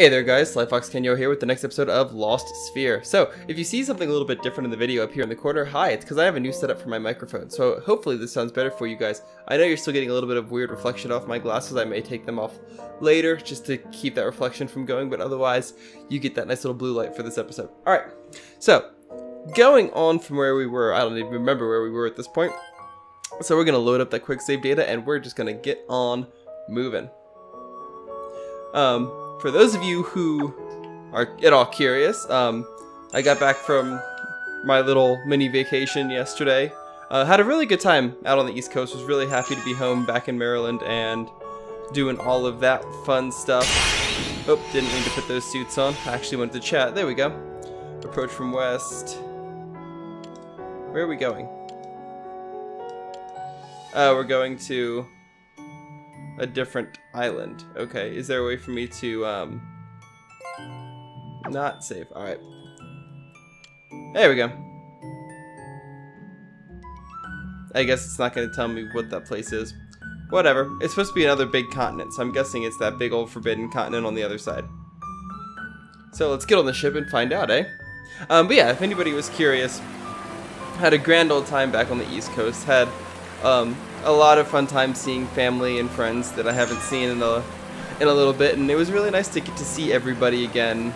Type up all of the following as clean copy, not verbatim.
Hey there guys, Slyfox Kynyo here with the next episode of Lost Sphear. So, if you see something a little bit different in the video up here in the corner, hi, it's because I have a new setup for my microphone, so hopefully this sounds better for you guys. I know you're still getting a little bit of weird reflection off my glasses. I may take them off later just to keep that reflection from going, but otherwise you get that nice little blue light for this episode. Alright, so going on from where we were, I don't even remember where we were at this point. So we're going to load up that quick save data and we're just going to get on moving. For those of you who are at all curious, I got back from my little mini vacation yesterday. Had a really good time out on the East Coast. Was really happy to be home back in Maryland and doing all of that fun stuff. Oh, didn't mean to put those suits on. I actually went to chat. There we go. Approach from west. Where are we going? We're going to a different island. Okay, is there a way for me to not save? Alright. There we go. I guess it's not going to tell me what that place is. Whatever. It's supposed to be another big continent, so I'm guessing it's that big old forbidden continent on the other side. So let's get on the ship and find out, eh? But yeah, if anybody was curious, had a grand old time back on the East Coast. Had a lot of fun time seeing family and friends that I haven't seen in a little bit, and it was really nice to get to see everybody again.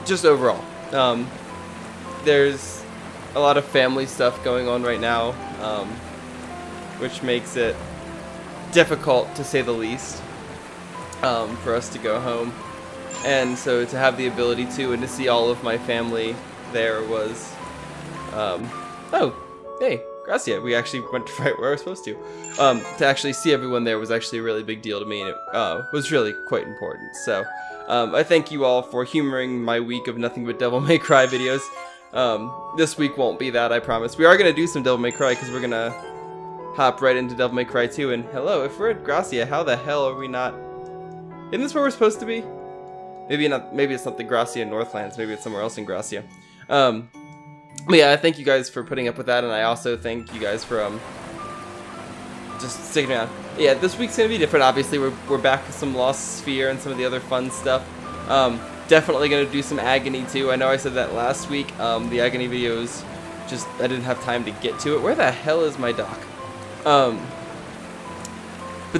Just overall, there's a lot of family stuff going on right now, which makes it difficult to say the least for us to go home, and so to have the ability to and to see all of my family there was oh, hey, Gracia, we actually went right where I was supposed to. To actually see everyone there was actually a really big deal to me, and it was really quite important. So, I thank you all for humoring my week of nothing but Devil May Cry videos. This week won't be that, I promise. We are going to do some Devil May Cry, because we're going to hop right into Devil May Cry 2, and hello, if we're at Gracia, how the hell are we not... Isn't this where we're supposed to be? Maybe not. Maybe it's not the Gracia Northlands, maybe it's somewhere else in Gracia. But yeah, I thank you guys for putting up with that, and I also thank you guys for just sticking around. Yeah, this week's gonna be different. Obviously, we're back with some Lost Sphear and some of the other fun stuff. Definitely gonna do some Agony too. I know I said that last week. The Agony videos, just I didn't have time to get to it. Where the hell is my dock? But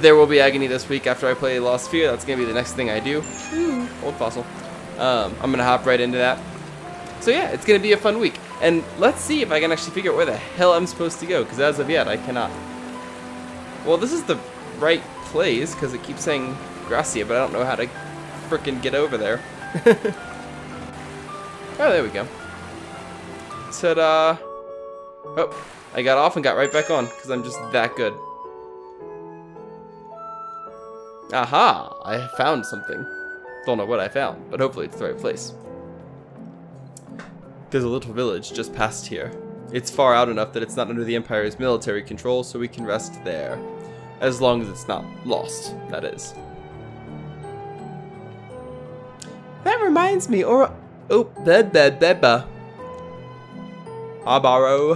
there will be Agony this week after I play Lost Sphear. That's gonna be the next thing I do. Ooh, old fossil. I'm gonna hop right into that. So yeah, it's gonna be a fun week. And let's see if I can actually figure out where the hell I'm supposed to go, because as of yet, I cannot. Well, this is the right place, because it keeps saying Gracia, but I don't know how to frickin' get over there. Oh, there we go. Ta-da! Oh, I got off and got right back on, because I'm just that good. Aha! I found something. Don't know what I found, but hopefully it's the right place. There's a little village just past here. It's far out enough that it's not under the Empire's military control, so we can rest there. As long as it's not lost, that is. That reminds me, or... Oh, Abaro.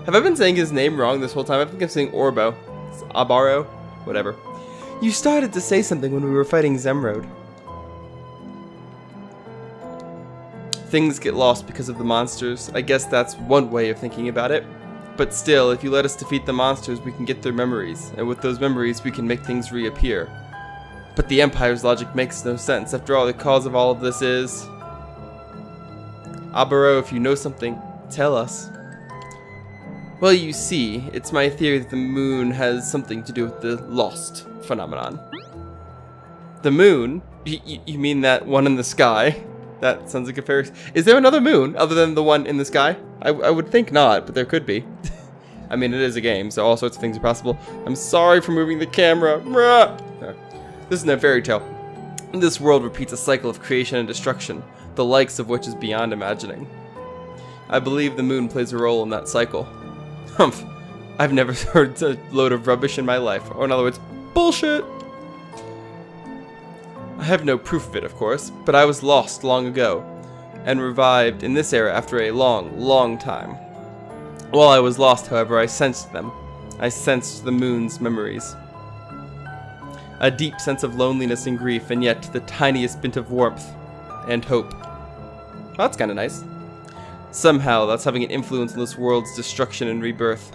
Have I been saying his name wrong this whole time? I think I'm saying Orbo. It's Abaro? Whatever. You started to say something when we were fighting Zemrod. Things get lost because of the monsters. I guess that's one way of thinking about it. But still, if you let us defeat the monsters, we can get their memories. And with those memories, we can make things reappear. But the Empire's logic makes no sense. After all, the cause of all of this is... Abaro, if you know something, tell us. Well, you see, it's my theory that the moon has something to do with the lost phenomenon. The moon? You mean that one in the sky? That sounds like a fair... Is there another moon other than the one in the sky? I would think not, but there could be. I mean, it is a game, so all sorts of things are possible. I'm sorry for moving the camera. This isn't a fairy tale. This world repeats a cycle of creation and destruction, the likes of which is beyond imagining. I believe the moon plays a role in that cycle. Humph. I've never heard a load of rubbish in my life. Or in other words, bullshit. I have no proof of it, of course, but I was lost long ago, and revived in this era after a long, long time. While I was lost, however, I sensed them. I sensed the moon's memories. A deep sense of loneliness and grief, and yet the tiniest bit of warmth and hope. Well, that's kind of nice. Somehow, that's having an influence on this world's destruction and rebirth.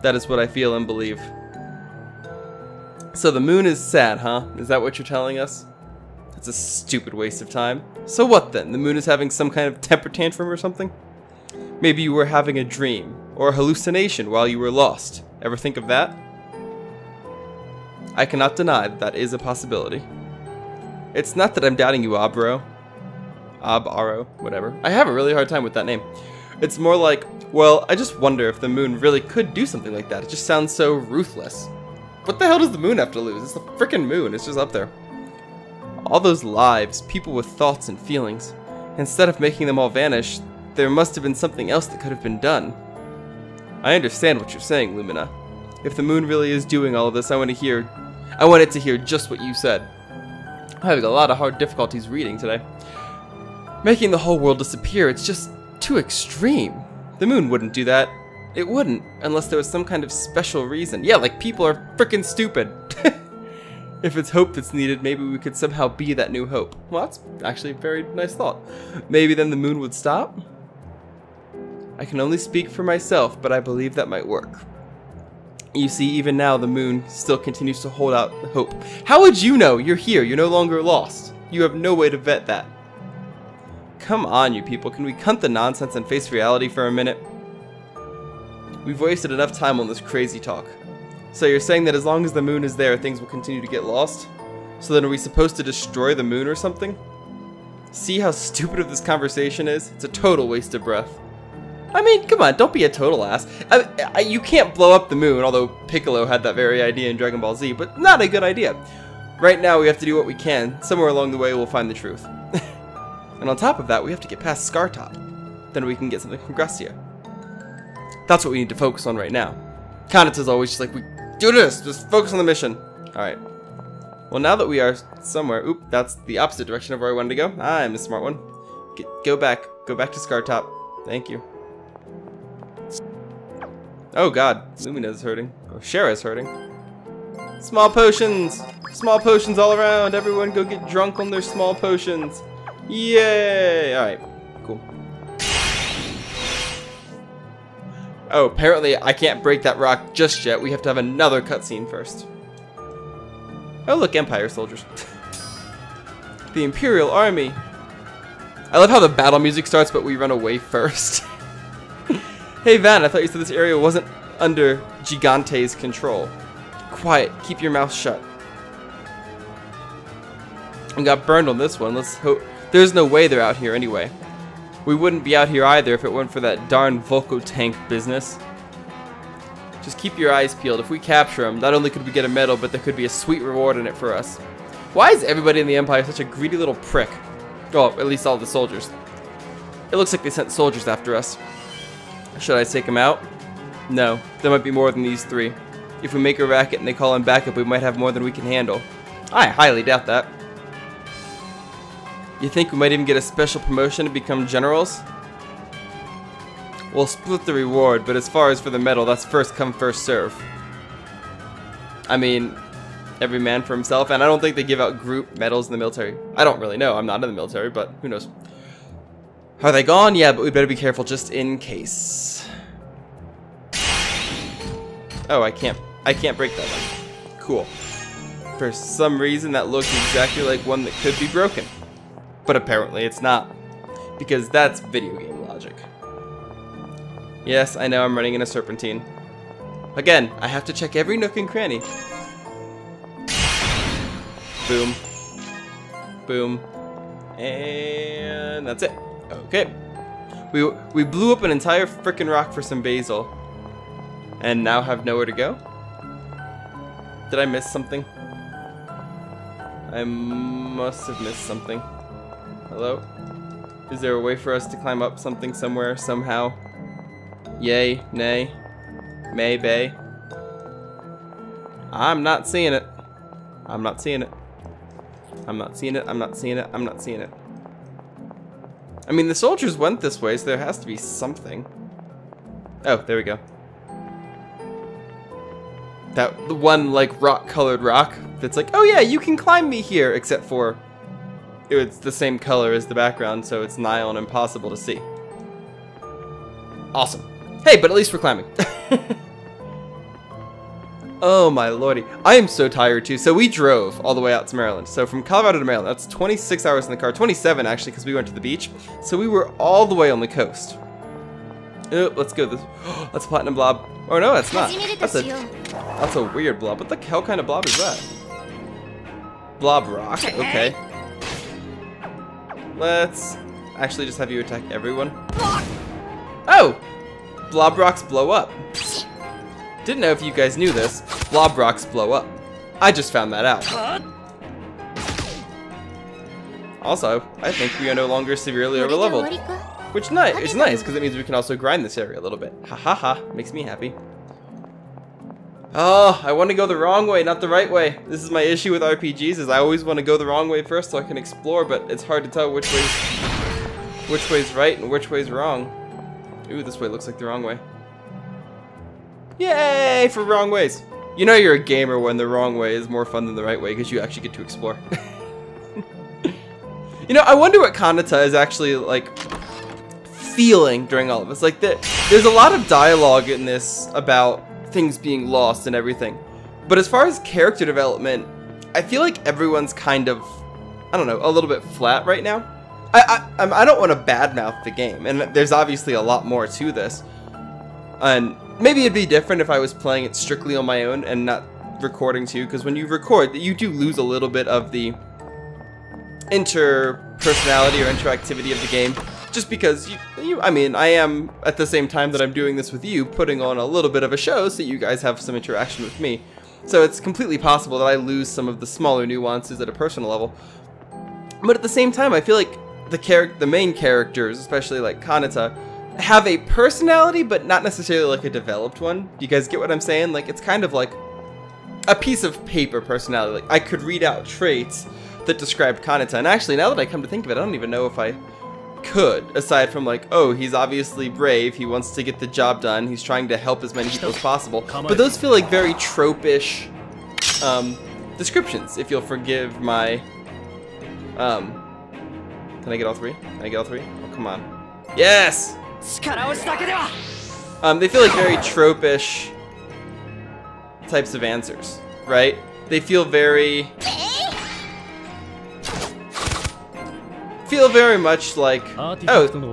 That is what I feel and believe. So the moon is sad, huh? Is that what you're telling us? That's a stupid waste of time. So what then? The moon is having some kind of temper tantrum or something? Maybe you were having a dream, or a hallucination while you were lost. Ever think of that? I cannot deny that that is a possibility. It's not that I'm doubting you, Abro. Aro, whatever. I have a really hard time with that name. It's more like, well, I just wonder if the moon really could do something like that. It just sounds so ruthless. What the hell does the moon have to lose? It's the frickin' moon. It's just up there. All those lives, people with thoughts and feelings. Instead of making them all vanish, there must have been something else that could have been done. I understand what you're saying, Lumina. If the moon really is doing all of this, I want it to hear just what you said. I'm having a lot of hard difficulties reading today. Making the whole world disappear, it's just too extreme. The moon wouldn't do that. It wouldn't, unless there was some kind of special reason. Yeah, like people are frickin' stupid. If it's hope that's needed, maybe we could somehow be that new hope. Well, that's actually a very nice thought. Maybe then the moon would stop? I can only speak for myself, but I believe that might work. You see, even now the moon still continues to hold out hope. How would you know? You're here. You're no longer lost. You have no way to vet that. Come on, you people. Can we cut the nonsense and face reality for a minute? We've wasted enough time on this crazy talk. So you're saying that as long as the moon is there, things will continue to get lost? So then are we supposed to destroy the moon or something? See how stupid this conversation is? It's a total waste of breath. I mean, come on, don't be a total ass. You can't blow up the moon, although Piccolo had that very idea in Dragon Ball Z, but not a good idea. Right now, we have to do what we can. Somewhere along the way, we'll find the truth. And on top of that, we have to get past Scartop. Then we can get something from Grestia. That's what we need to focus on right now. Kanata's always just like, we do this, just focus on the mission. Alright. Well, now that we are somewhere, oop, that's the opposite direction of where I wanted to go. I'm a smart one. Go back to Scartop. Thank you. Oh god, Lumina's hurting. Oh, Shara's hurting. Small potions! Small potions all around! Everyone go get drunk on their small potions! Yay! Alright, cool. Oh, apparently I can't break that rock just yet. We have to have another cutscene first. Oh look, Empire soldiers. The Imperial Army! I love how the battle music starts, but we run away first. Hey Van, I thought you said this area wasn't under Gigante's control. Quiet, keep your mouth shut. I got burned on this one. Let's hope. There's no way they're out here anyway. We wouldn't be out here either if it weren't for that darn Volco tank business. Just keep your eyes peeled. If we capture them, not only could we get a medal, but there could be a sweet reward in it for us. Why is everybody in the Empire such a greedy little prick? Well, at least all the soldiers. It looks like they sent soldiers after us. Should I take them out? No, there might be more than these three. If we make a racket and they call in backup, we might have more than we can handle. I highly doubt that. You think we might even get a special promotion to become generals? We'll split the reward, but as far as for the medal, that's first come, first serve. I mean, every man for himself, and I don't think they give out group medals in the military. I don't really know. I'm not in the military, but who knows. Are they gone? Yeah, but we better be careful just in case. Oh, I can't break that one. Cool. For some reason, that looks exactly like one that could be broken. But apparently it's not. Because that's video game logic. Yes, I know I'm running in a serpentine. Again, I have to check every nook and cranny. Boom. Boom. And that's it. Okay. We blew up an entire frickin' rock for some basil. And now have nowhere to go? Did I miss something? I must have missed something. Hello? Is there a way for us to climb up something somewhere, somehow? Yay, nay, may, bay. I'm not seeing it. I'm not seeing it. I'm not seeing it. I'm not seeing it. I'm not seeing it. I mean, the soldiers went this way, so there has to be something. Oh, there we go. that one like rock-colored rock that's like, oh yeah, you can climb me here, except for it's the same color as the background, so it's nigh on impossible to see. Awesome. Hey, but at least we're climbing. Oh my lordy. I am so tired too. So we drove all the way out to Maryland. So from Colorado to Maryland, that's 26 hours in the car. 27 actually, because we went to the beach. So we were all the way on the coast. Oh, let's go this. That's a platinum blob. Oh no, that's not. That's a weird blob. What the hell kind of blob is that? Blob rock. Okay. Let's actually just have you attack everyone. Oh! Blob rocks blow up. Didn't know if you guys knew this. Blob rocks blow up. I just found that out. Also, I think we are no longer severely overleveled. Which is nice, because it means we can also grind this area a little bit. Ha ha ha. Makes me happy. Oh, I want to go the wrong way, not the right way. This is my issue with RPGs, is I always want to go the wrong way first so I can explore, but it's hard to tell which way's right and which way's wrong. Ooh, this way looks like the wrong way. Yay for wrong ways. You know you're a gamer when the wrong way is more fun than the right way because you actually get to explore. You know, I wonder what Kanata is actually like feeling during all of this. Like there's a lot of dialogue in this about things being lost and everything. But as far as character development, I feel like everyone's kind of, I don't know, a little bit flat right now. I don't want to badmouth the game, and there's obviously a lot more to this. And maybe it'd be different if I was playing it strictly on my own and not recording too, because when you record, you do lose a little bit of the interpersonality or interactivity of the game, just because I mean, I am, at the same time that I'm doing this with you, putting on a little bit of a show so you guys have some interaction with me. So it's completely possible that I lose some of the smaller nuances at a personal level. But at the same time, I feel like the main characters, especially like Kanata, have a personality, but not necessarily like a developed one. Do you guys get what I'm saying? Like, it's kind of like a piece of paper personality. Like, I could read out traits that described Kanata, and actually, now that I come to think of it, I don't even know if I could, aside from like, oh, he's obviously brave, he wants to get the job done, he's trying to help as many people as possible. But those feel like very tropish descriptions, if you'll forgive my can I get all three? Can I get all three? Oh, come on. Yes! They feel like very tropish types of answers, right? They feel very much like, oh,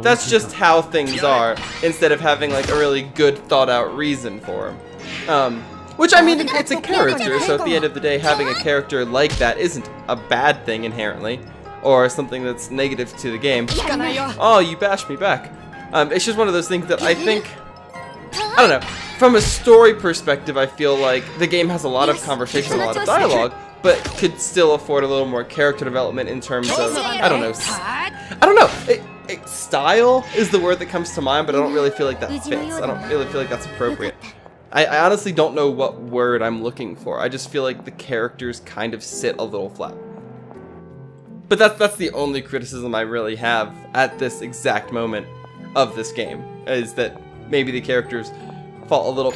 that's just how things are, instead of having like a really good thought out reason for them. Which, I mean, it's a character, so at the end of the day, having a character like that isn't a bad thing inherently, or something that's negative to the game. Oh, you bashed me back. It's just one of those things that I think, I don't know, from a story perspective, I feel like the game has a lot of conversation, a lot of dialogue, but could still afford a little more character development in terms of, I don't know, style is the word that comes to mind, but I don't really feel like that fits. I don't really feel like that's appropriate. I honestly don't know what word I'm looking for. I just feel like the characters kind of sit a little flat. But that's the only criticism I really have at this exact moment of this game, is that maybe the characters fall a little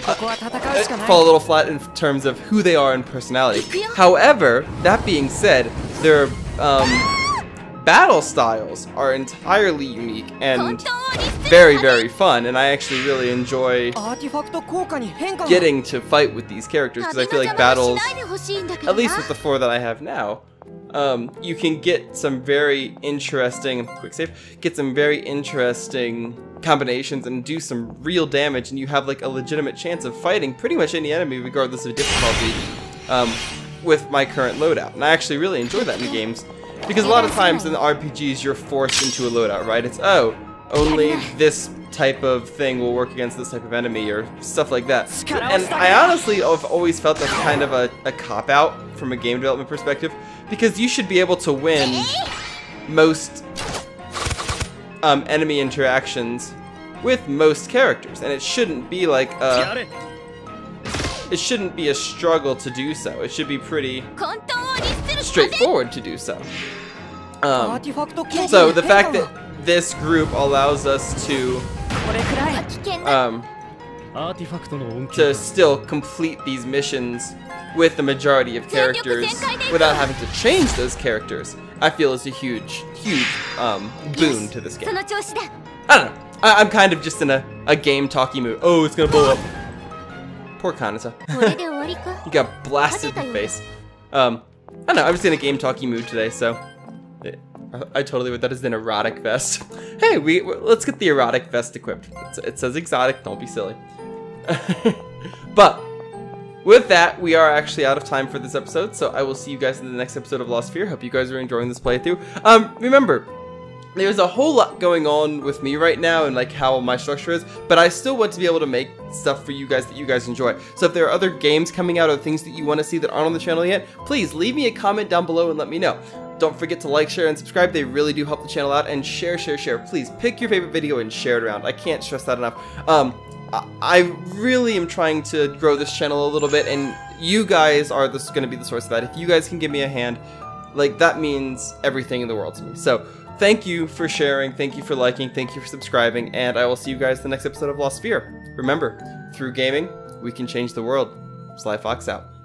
flat in terms of who they are in personality. However, that being said, their battle styles are entirely unique and very, very fun, and I actually really enjoy getting to fight with these characters, because I feel like battles, at least with the 4 that I have now, you can get some very interesting, quick save, get some very interesting combinations and do some real damage, and you have like a legitimate chance of fighting pretty much any enemy regardless of difficulty with my current loadout. And I actually really enjoy that in games, because a lot of times in the RPGs you're forced into a loadout, right? It's, oh, only this type of thing will work against this type of enemy, or stuff like that. And I honestly have always felt that's kind of a cop-out from a game development perspective, because you should be able to win most enemy interactions with most characters, and it shouldn't be like it shouldn't be a struggle to do so. It should be pretty straightforward to do so. So the fact that this group allows us to to still complete these missions with the majority of characters without having to change those characters, I feel is a huge boon to this game. I don't know. I'm kind of just in a game talky mood. Oh, it's gonna blow up. Poor Kanata. You got blasted in the face. I don't know, I'm just in a game talky mood today, so I totally would. That is an erotic vest. Hey, let's get the erotic vest equipped. It says exotic, don't be silly. But with that, we are actually out of time for this episode, so I will see you guys in the next episode of Lost Sphear. Hope you guys are enjoying this playthrough. Remember, there's a whole lot going on with me right now and like how my structure is, but I still want to be able to make stuff for you guys that you guys enjoy. So if there are other games coming out or things that you want to see that aren't on the channel yet, please leave me a comment down below and let me know. Don't forget to like, share, and subscribe. They really do help the channel out. And share. Please pick your favorite video and share it around. I can't stress that enough. I really am trying to grow this channel a little bit, and you guys are going to be the source of that. If you guys can give me a hand, like, that means everything in the world to me. So thank you for sharing, thank you for liking, thank you for subscribing, and I will see you guys in the next episode of Lost Sphear. Remember, through gaming, we can change the world. Slyfox out.